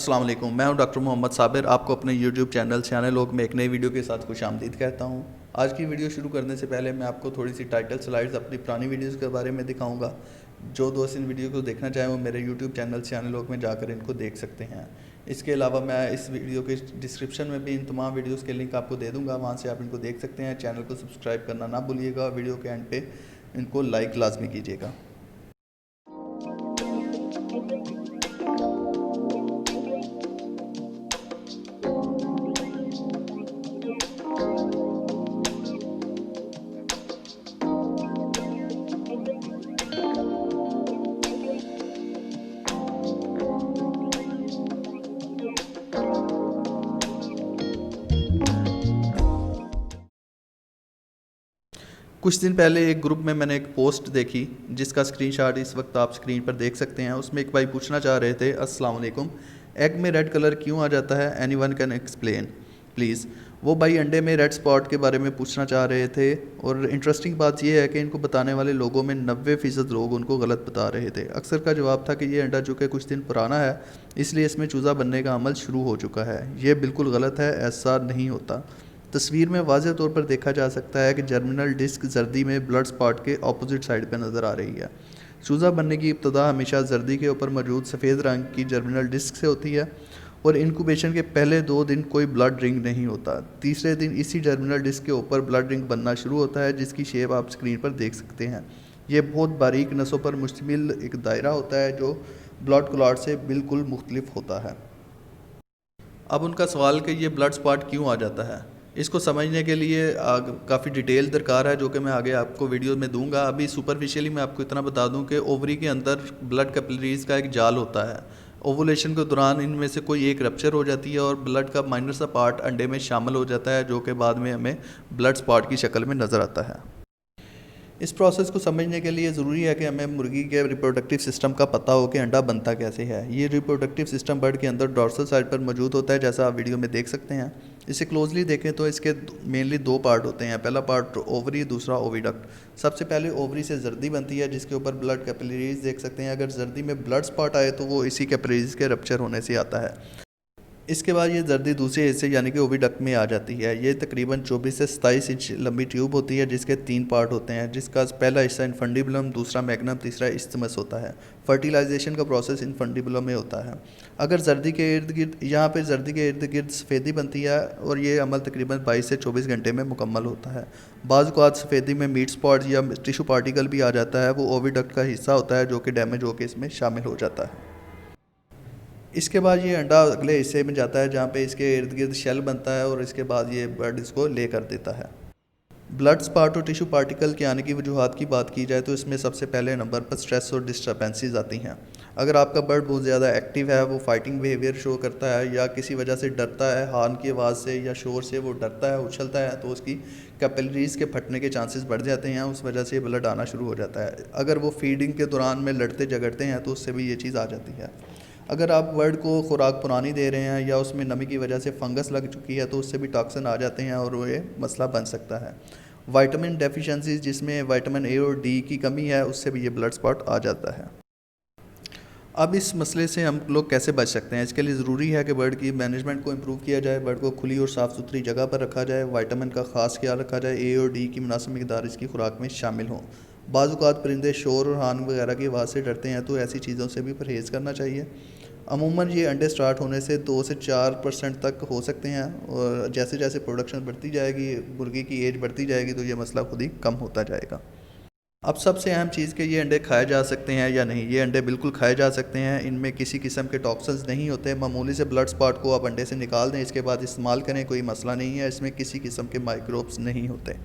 अस्सलाम वालेकुम, मैं हूं डॉक्टर मोहम्मद साबिर। आपको अपने यूट्यूब चैनल सियाने लोग में एक नई वीडियो के साथ खुश आमदीद कहता हूं। आज की वीडियो शुरू करने से पहले मैं आपको थोड़ी सी टाइटल स्लाइड्स अपनी पुरानी वीडियोस के बारे में दिखाऊंगा। जो दोस्त इन वीडियो को देखना चाहें वो मेरे यूट्यूब चैनल सियाने लोग में जाकर इनको देख सकते हैं। इसके अलावा मैं इस वीडियो के डिस्क्रिप्शन में भी इन तमाम वीडियोस के लिंक आपको दे दूँगा, वहाँ से आप इनको देख सकते हैं। चैनल को सब्सक्राइब करना ना भूलिएगा। वीडियो के एंड पे इनको लाइक लाजमी कीजिएगा। कुछ दिन पहले एक ग्रुप में मैंने एक पोस्ट देखी जिसका स्क्रीनशॉट इस वक्त आप स्क्रीन पर देख सकते हैं। उसमें एक भाई पूछना चाह रहे थे, अस्सलाम वालेकुम, एग में रेड कलर क्यों आ जाता है? Anyone can explain please. वो भाई अंडे में रेड स्पॉट के बारे में पूछना चाह रहे थे। और इंटरेस्टिंग बात यह है कि इनको बताने वाले लोगों में 90% लोग उनको गलत बता रहे थे। अक्सर का जवाब था कि ये अंडा जो कि कुछ दिन पुराना है इसलिए इसमें चूज़ा बनने का अमल शुरू हो चुका है। ये बिल्कुल गलत है, ऐसा नहीं होता। तस्वीर में वाज़ेह तौर पर देखा जा सकता है कि जर्मिनल डिस्क जर्दी में ब्लड स्पॉट के ऑपोजिट साइड पर नज़र आ रही है। चूज़ा बनने की इब्तदा हमेशा जर्दी के ऊपर मौजूद सफ़ेद रंग की जर्मिनल डिस्क से होती है और इनक्यूबेशन के पहले 2 दिन कोई ब्लड रिंग नहीं होता। तीसरे दिन इसी जर्मिनल डिस्क के ऊपर ब्लड रिंग बनना शुरू होता है, जिसकी शेप आप स्क्रीन पर देख सकते हैं। ये बहुत बारीक नसों पर मुश्तमिल एक दायरा होता है जो ब्लड क्लॉट से बिल्कुल मुख्तलिफ होता है। अब उनका सवाल कि ये ब्लड स्पॉट क्यों आ जाता है, इसको समझने के लिए काफ़ी डिटेल दरकार है, जो कि मैं आगे आपको वीडियो में दूंगा। अभी सुपरफिशियली मैं आपको इतना बता दूं कि ओवरी के अंदर ब्लड कैपिलरीज़ का एक जाल होता है। ओवुलेशन के दौरान इनमें से कोई एक रप्चर हो जाती है और ब्लड का माइनर सा पार्ट अंडे में शामिल हो जाता है, जो कि बाद में हमें ब्लड स्पॉट की शक्ल में नज़र आता है। इस प्रोसेस को समझने के लिए ज़रूरी है कि हमें मुर्गी के रिप्रोडक्टिव सिस्टम का पता हो कि अंडा बनता कैसे है। ये रिप्रोडक्टिव सिस्टम बर्ड के अंदर डॉर्सल साइड पर मौजूद होता है, जैसा आप वीडियो में देख सकते हैं। इसे क्लोजली देखें तो इसके मेनली 2 पार्ट होते हैं। पहला पार्ट ओवरी, दूसरा ओविडक्ट। सबसे पहले ओवरी से जर्दी बनती है जिसके ऊपर ब्लड कैपिलरीज देख सकते हैं। अगर जर्दी में ब्लड स्पॉट आए तो वो इसी कैपिलरीज के रप्चर होने से आता है। इसके बाद ये जर्दी दूसरे हिस्से यानी कि ओविडक्ट में आ जाती है। ये तकरीबन 24 से 27 इंच लंबी ट्यूब होती है जिसके 3 पार्ट होते हैं, जिसका पहला हिस्सा इनफंडिबुलम, दूसरा मैग्नम, तीसरा इस्थमस होता है। फर्टिलाइजेशन का प्रोसेस इनफंडिबुलम में होता है। अगर जर्दी के इर्द गिर्द यहाँ पर जर्दी के इर्द गिर्द सफ़ेदी बनती है और ये अमल तकरीबन 22 से 24 घंटे में मुकम्मल होता है। बाज़ औक़ात सफ़ेदी में मीट स्पॉट या टिशू पार्टिकल भी आ जाता है, वो ओविडक्ट का हिस्सा होता है जो कि डैमेज होकर इसमें शामिल हो जाता है। इसके बाद ये अंडा अगले हिस्से में जाता है जहाँ पे इसके इर्द गिर्द शेल बनता है और इसके बाद ये बर्ड इसको ले कर देता है। ब्लड स्पॉट और टिशू पार्टिकल के आने की वजूहात की बात की जाए तो इसमें सबसे पहले नंबर पर स्ट्रेस और डिस्टर्बेंसेस आती हैं। अगर आपका बर्ड बहुत ज़्यादा एक्टिव है, वो फाइटिंग बिहेवियर शो करता है या किसी वजह से डरता है, हॉर्न की आवाज़ से या शोर से वो डरता है, उछलता है, तो उसकी कैपिलरीज़ के फटने के चांसेस बढ़ जाते हैं। उस वजह से ब्लड आना शुरू हो जाता है। अगर वो फीडिंग के दौरान में लड़ते झगड़ते हैं तो उससे भी ये चीज़ आ जाती है। अगर आप बर्ड को खुराक पुरानी दे रहे हैं या उसमें नमी की वजह से फंगस लग चुकी है तो उससे भी टॉक्सिन आ जाते हैं और वो ये मसला बन सकता है। विटामिन डेफिशिएंसीज जिसमें विटामिन ए और डी की कमी है, उससे भी ये ब्लड स्पॉट आ जाता है। अब इस मसले से हम लोग कैसे बच सकते हैं? इसके लिए ज़रूरी है कि बर्ड की मैनेजमेंट को इम्प्रूव किया जाए, बर्ड को खुली और साफ़ सुथरी जगह पर रखा जाए, विटामिन का ख़ास ख्याल रखा जाए, ए और डी की मुनासिब मिकदार इसकी खुराक में शामिल हों। बाज़ औक़ात परिंदे शोर और हॉर्न वगैरह की आवाज़ से डरते हैं तो ऐसी चीज़ों से भी परहेज़ करना चाहिए। अमूमन ये अंडे स्टार्ट होने से 2 से 4% तक हो सकते हैं और जैसे जैसे प्रोडक्शन बढ़ती जाएगी, मुर्गी की एज बढ़ती जाएगी तो ये मसला खुद ही कम होता जाएगा। अब सबसे अहम चीज़ कि ये अंडे खाए जा सकते हैं या नहीं। ये अंडे बिल्कुल खाए जा सकते हैं। इनमें किसी किस्म के टॉक्सिन्स नहीं होते। मामूली से ब्लड स्पॉट को आप अंडे से निकाल दें, इसके बाद इस्तेमाल करें, कोई मसला नहीं है। इसमें किसी किस्म के माइक्रोब्स नहीं होते।